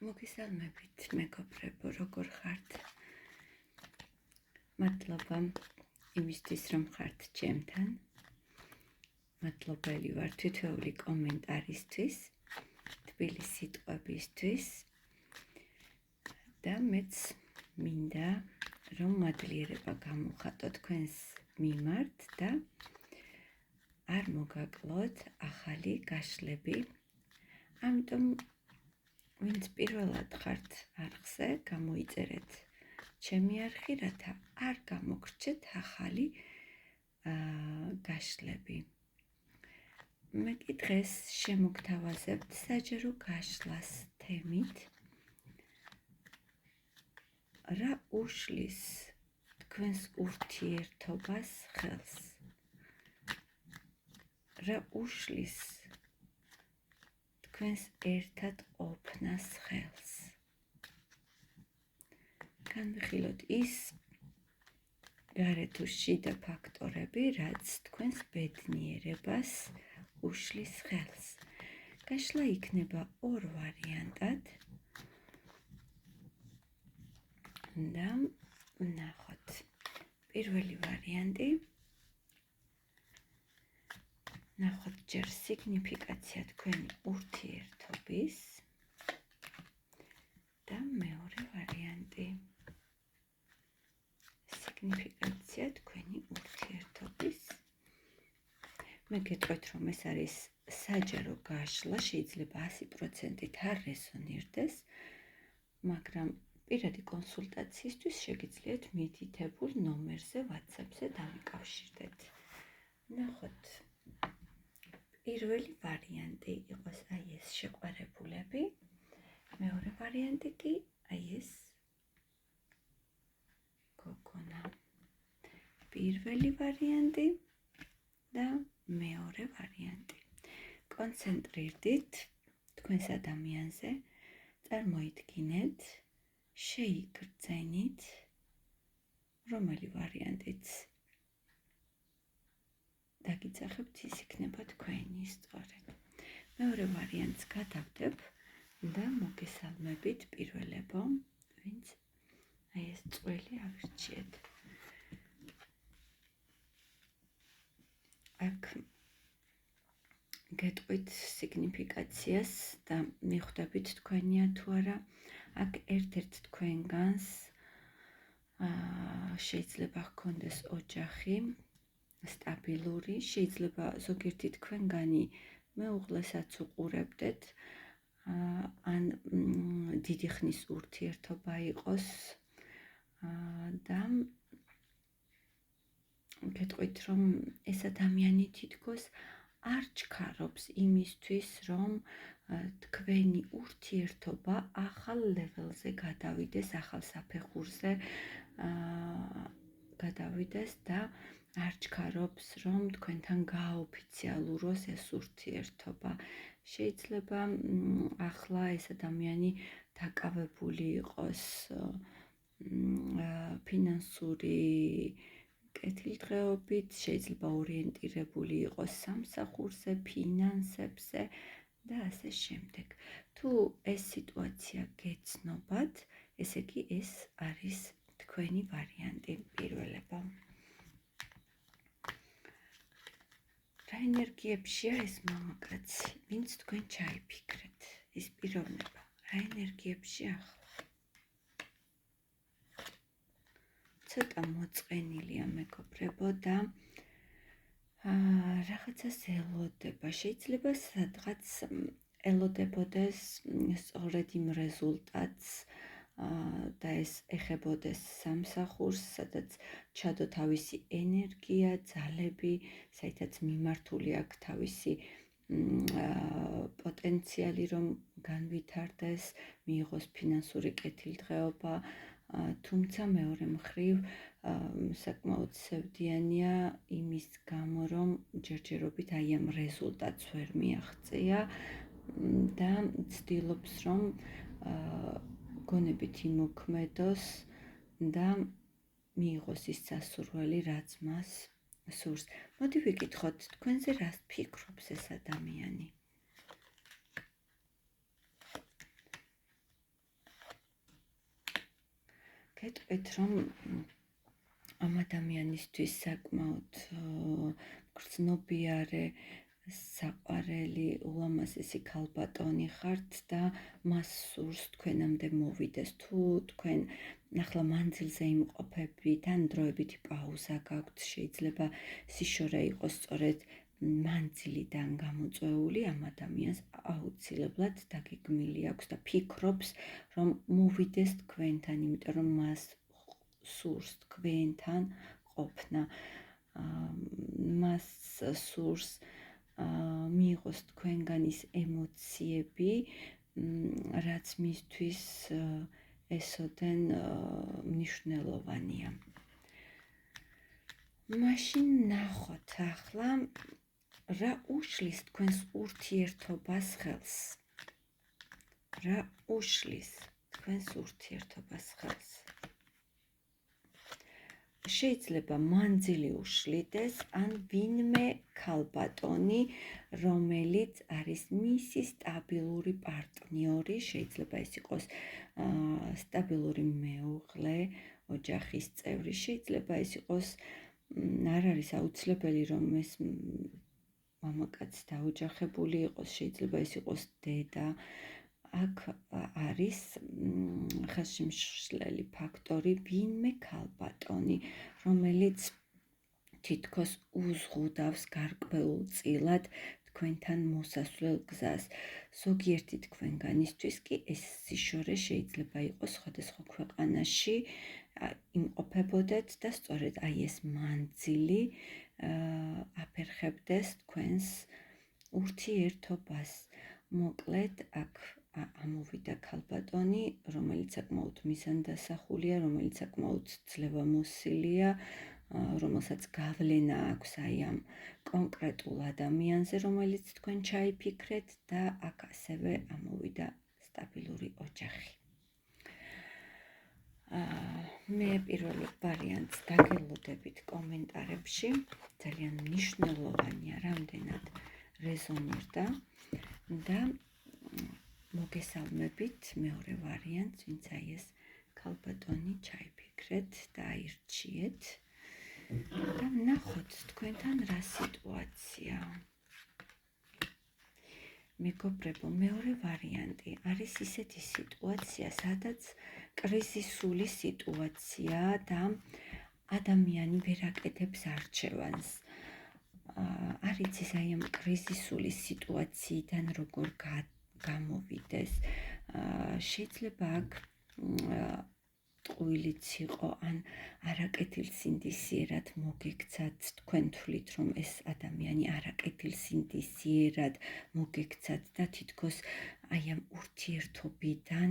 მოგესალმებით, მეგობრებო, როგორ ხართ? მადლობა იმისთვის, რომ ხართ ჩემთან. მადლობელი ვარ თითოეული კომენტარისთვის, თბილი სიტყვებისთვის და მეც მინდა, რომ მადლიერება გამოვხატო თქვენს მიმართ და არ მოგაკლოთ ახალი გაშლები. ამიტომ ვინც პირველად ხართ არხზე, გამოიწერეთ ჩემი არხი, რათა არ გამოგრჩეთ ახალი გაშლები. მე კი დღეს შემოგთავაზებთ საჯარო გაშლას თემით, რა უშლის თქვენს ურთიერთობას ხელს, რა უშლის თქვენს ერთად ყოფნას ხელს. განვიხილოთ ის გარე თუ შიდა ფაქტორები, რაც თქვენს ბედნიერებას უშლის ხელს. გაშლა იქნება ორ ვარიანტად და ნახოთ. პირველი ვარიანტი, ნახოთ ჯერ სიგნიფიკაცია თქვენი ურთიერთობის და მეორე ვარიანტი, სიგნიფიკაცია თქვენი ურთიერთობის. მე გეტყვით, რომ ეს არის საჯარო გაშლა, შეიძლება 100%-ით არ რეზონირდეს, მაგრამ პირადი კონსულტაციისთვის შეგიძლიათ მითითებულ ნომერზე WhatsApp-ზე დამიკავშირდეთ. ნახოთ. პირველი ვარიანტი იყოს აი ეს შეყვარებულები, მეორე ვარიანტი კი აი ეს გოგონა. პირველი ვარიანტი და მეორე ვარიანტი. კონცენტრირდით თქვენს ადამიანზე, წარმოიდგინეთ, შეიგრძენით, რომელი ვარიანტიც დაგიძახებთ, ის იქნება თქვენი სწორედ. მეორე ვარიანტს გადავდებ და მოგესალმებით პირველებო, ვინც აი ეს წველი ავირჩიეთ. აქ გეტყვით სიგნიფიკაციას და მიხვდებით თქვენია თუ არა. აქ ერთ-ერთ თქვენგანს შეიძლება ჰქონდეს ოჯახი სტაბილური, შეიძლება ზოგიერთი თქვენგანი მეუღლესაც უყურებდეთ, ან დიდი ხნის ურთიერთობა იყოს და გეტყვით, რომ ეს ადამიანი თითქოს არ ჩქარობს იმისთვის, რომ თქვენი ურთიერთობა ახალ ლეველზე გადავიდეს, ახალ საფეხურზე გადავიდეს და არ ჩქარობს, რომ თქვენთან გააოფიციალუროს ეს ურთიერთობა. შეიძლება ახლა ეს ადამიანი დაკავებული იყოს ფინანსური კეთილდღეობით, შეიძლება ორიენტირებული იყოს სამსახურზე, ფინანსებზე და ასე შემდეგ. თუ ეს სიტუაცია გეცნობათ, ესე იგი ეს არის თქვენი ვარიანტი პირველებო. რა ენერგიებშია ეს მამაკაცი, ვინც თქვენ ჩაიფიქრეთ, ის პიროვნება, რა ენერგიებში ახლა? ცოტა მოწყენილია მეგობრებო და რაღაცას ელოდება. შეიძლება სადღაც ელოდებოდეს სწორედ იმ რეზულტატს და ეს ეხებოდეს სამსახურს, სადაც ჩადო თავისი ენერგია, ძალები, საითაც მიმართული აქვს თავისი პოტენციალი, რომ განვითარდეს, მიიღოს ფინანსური კეთილდღეობა, თუმცა მეორე მხრივ საკმაოდ სევდიანია იმის გამო, რომ ჯერჯერობით აი ამ რეზულტატს ვერ მიაღწია და ცდილობს, რომ გონებით იმოქმედოს და მიიღოს ის სასურველი, რაც მას სურს. მოდი ვიკითხოთ, თქვენზე რას ფიქრობს ეს ადამიანი? გეტყვით, რომ ამ ადამიანისთვის საკმაოდ გრძნობიარე, საყვარელი, ულამაზესი ქალბატონი ხართ და მას სურს თქვენამდე მოვიდეს. თუ თქვენ ახლა მანძილზე იმყოფებით, ან დროებითი პაუზა გაქვთ, შეიძლება სიშორე იყოს სწორედ მანძილიდან გამოწვეული, ამ ადამიანს აუცილებლად დაგეგმილი აქვს და ფიქრობს, რომ მოვიდეს თქვენთან, იმიტომ რომ მას სურს თქვენთან ყოფნა. მას სურს მიიღოს თქვენგან ის ემოციები, რაც მისთვის ესოდენ მნიშვნელოვანია. მაშინ ნახოთ ახლა, რა უშლის თქვენს ურთიერთობას ხელს. რა უშლის თქვენს ურთიერთობას ხელს. შეიძლება მანძილი უშლიდეს, ან ვინმე ქალბატონი, რომელიც არის მისი სტაბილური პარტნიორი, შეიძლება ეს იყოს სტაბილური მეუღლე, ოჯახის წევრი, შეიძლება ეს იყოს, არ არის აუცილებელი, რომ ეს მამაკაცი დაოჯახებული იყოს, შეიძლება ეს იყოს დედა. აქ არის ხელშემშლელი ფაქტორი, ვინმე ქალბატონი, რომელიც თითქოს უზღუდავს გარკვეულწილად თქვენთან მოსასვლელ გზას. ზოგიერთი თქვენგანისთვის კი ეს სიშორე შეიძლება იყოს სხვადასხვა ქვეყანაში იმყოფებოდეთ და სწორედ აი ეს მანძილი აფერხებდეს თქვენს ურთიერთობას. მოკლედ, აქ ამოვიდა ქალბატონი, რომელიც საკმაოდ მიზანდასახულია, რომელიც საკმაოდ ძლევამოსილია, რომელსაც გავლენა აქვს აი ამ კონკრეტულ ადამიანზე, რომელიც თქვენ ჩაიფიქრეთ და აქ ასევე ამოვიდა სტაბილური ოჯახი. მე პირველ ვარიანტს დაგელოდებით კომენტარებში, ძალიან მნიშვნელოვანია, რამდენად რეზონირდა და მოგესალმებით მეორე ვარიანტს, ვინც აი ეს ქალბატონი ჩაიფიქრეთ და აირჩიეთ და ნახოთ თქვენთან რა სიტუაცია. მეგობრებო, მეორე ვარიანტი არის ისეთი სიტუაცია, სადაც კრიზისული სიტუაცია და ადამიანი ვერ აკეთებს არჩევანს. არ იცის აი ამ კრიზისული სიტუაციიდან როგორ გამოვიდეს. შეიძლება აქ ტყუილიც იყო, ან არაკეთილსინდისიერად მოგექცათ, თქვენ თვლით, რომ ეს ადამიანი არაკეთილსინდისიერად მოგექცათ და თითქოს აი ამ ურთიერთობიდან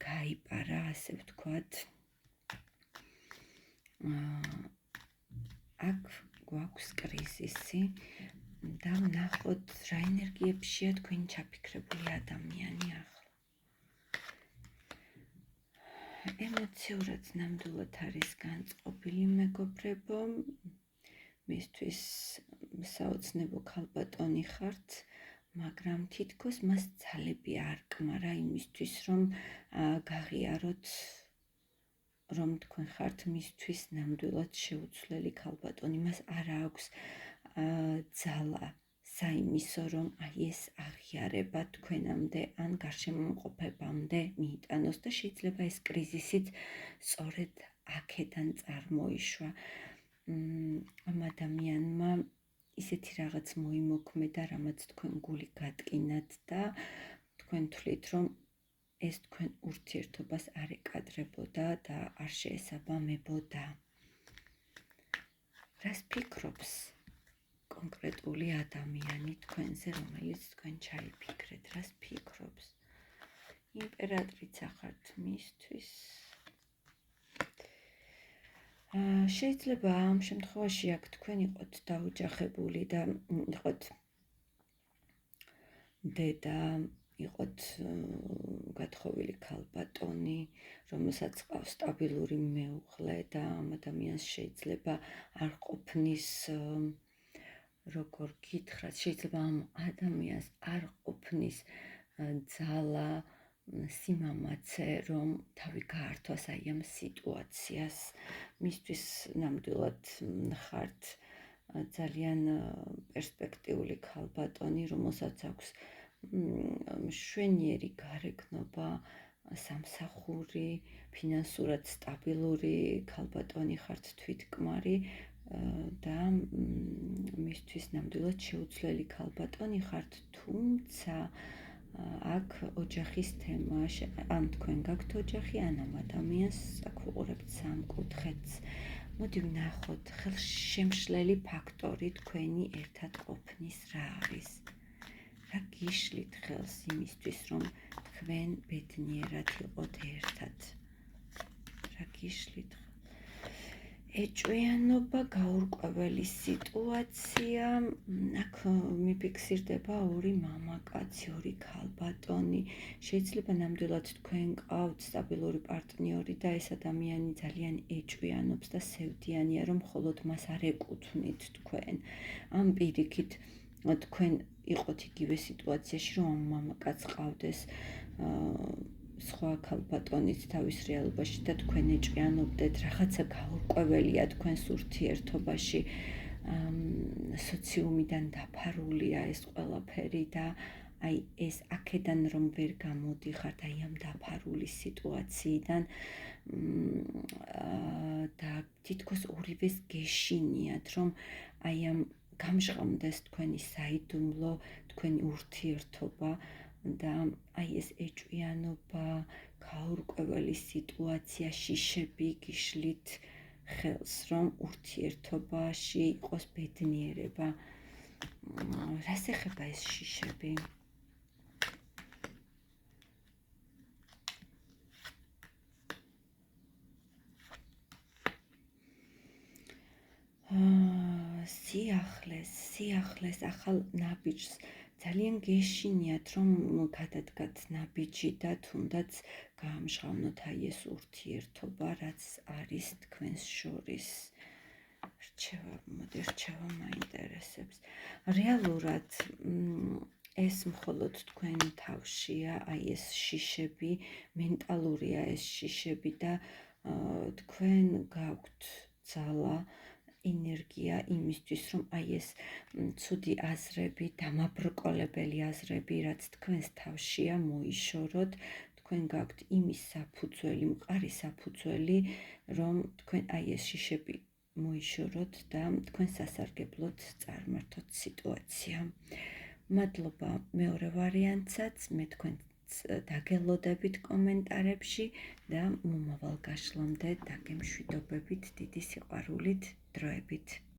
გაიპარა, ასე ვთქვათ. აქ გვაქვს კრიზისი და ვნახოთ რა ენერგიებშია თქვენი ჩაფიქრებული ადამიანი ახლა. ემოციურად ნამდვილად არის განწყობილი, მეგობრებო, მისთვის საოცნებო ქალბატონი ხართ, მაგრამ თითქოს მას ძალები არ კმარა იმისთვის, რომ გაღიაროთ, რომ თქვენ ხართ მისთვის ნამდვილად შეუცვლელი ქალბატონი. მას არ აქვს ძალა საიმისო, რომ აი ეს აღიარება თქვენამდე ან გარშემოიმყოფებამდე მიიტანოს და შეიძლება ეს კრიზისიც სწორედ აქედან წარმოიშვა. ამ ადამიანმა ისეთი რაღაც მოიმოქმედა, რამაც თქვენ გული გატკინათ და თქვენ თვლით, რომ ეს თქვენ ურთიერთობას არ ეკადრებოდა და არ შეესაბამებოდა. რას ფიქრობს კონკრეტული ადამიანი თქვენზე, რომელიც თქვენ ჩაიფიქრეთ, რას ფიქრობს? იმპერატრიცა ხართ მისთვის. შეიძლება ამ შემთხვევაში აქ თქვენ იყოთ დაოჯახებული და იყოთ დედა, იყოთ გათხოვილი ქალბატონი, რომელსაც ყავს სტაბილური მეუღლე და ამ ადამიანს შეიძლება არ ყოფნის, როგორ გითხრათ, შეიძლება ამ ადამიანს არ ყოფნის ძალა სიმამაცე, რომ თავი გაართვას აი ამ სიტუაციას. მისთვის ნამდვილად ხართ ძალიან პერსპექტიული ქალბატონი, რომელსაც აქვს მშვენიერი გარეგნობა, სამსახური, ფინანსურად სტაბილური ქალბატონი ხართ თვითკმარი და მისთვის ნამდვილად შეუცვლელი ქალბატონი ხართ, თუმცა აქ ოჯახის თემა, ან თქვენ გაქვთ ოჯახი, ან ამ ადამიანს აქ ვუყურებთ სამკუთხედს. მოდი ვნახოთ ხელშემშლელი ფაქტორი თქვენი ერთად ყოფნის რა არის. რა გიშლით ხელს იმისთვის, რომ თქვენ ბედნიერად იყოთ ერთად? რა გიშლით? ეჭვიანობა, გაურკვეველი სიტუაცია, აქ მიფიქსირდება ორი მამაკაცი, ორი ქალბატონი. შეიძლება ნამდვილად თქვენ გყავთ სტაბილური პარტნიორი და ეს ადამიანი ძალიან ეჭვიანობს და სევდიანია, რომ მხოლოდ მას არ ეკუთვნით თქვენ. ამ პირიქით თქვენ იყოთ იგივე სიტუაციაში, რომ ამ მამაკაცს ყავდეს სხვა ქალბატონიც თავის რეალობაში და თქვენ ეჭვიანობდეთ, რაღაცა გაურკვეველია თქვენს ურთიერთობაში, სოციუმიდან დაფარულია ეს ყველაფერი და აი ეს აქედან რომ ვერ გამოდიხართ აი ამ დაფარული სიტუაციიდან და თითქოს ორივეს გეშინიათ, რომ აი ამ გამჟღავნდეს თქვენი საიდუმლო, თქვენი ურთიერთობა და აი ეს ეჭვიანობა, გაურკვეველი სიტუაცია, შიშები გიშლით ხელს, რომ ურთიერთობაში იყოს ბედნიერება. რას ეხება ეს შიშები? სიახლეს ახალ ნაბიჯს ძალიან გეშინიათ, რომ გადადგათ ნაბიჯი და თუნდაც გაამჟღავნოთ აი ეს ურთიერთობა, რაც არის თქვენს შორის. რჩევა მაინტერესებს. რეალურად ეს მხოლოდ თქვენ თავშია, აი ეს შიშები, მენტალურია ეს შიშები და თქვენ გაქვთ ძალა, ენერგია იმისთვის, რომ აი ეს ცუდი აზრები, დამაბრკოლებელი აზრები, რაც თქვენს თავშია, მოიშოროთ. თქვენ გაქვთ იმის საფუძველი, მყარი საფუძველი, რომ თქვენ აი ეს შიშები მოიშოროთ და თქვენ სასარგებლოდ წარმართოთ სიტუაცია. მადლობა მეორე ვარიანტსაც, მე თქვენს დაგელოდებით კომენტარებში და მომავალ გაშლამდე დაგემშვიდობებით დიდი სიყვარულით, დროებით.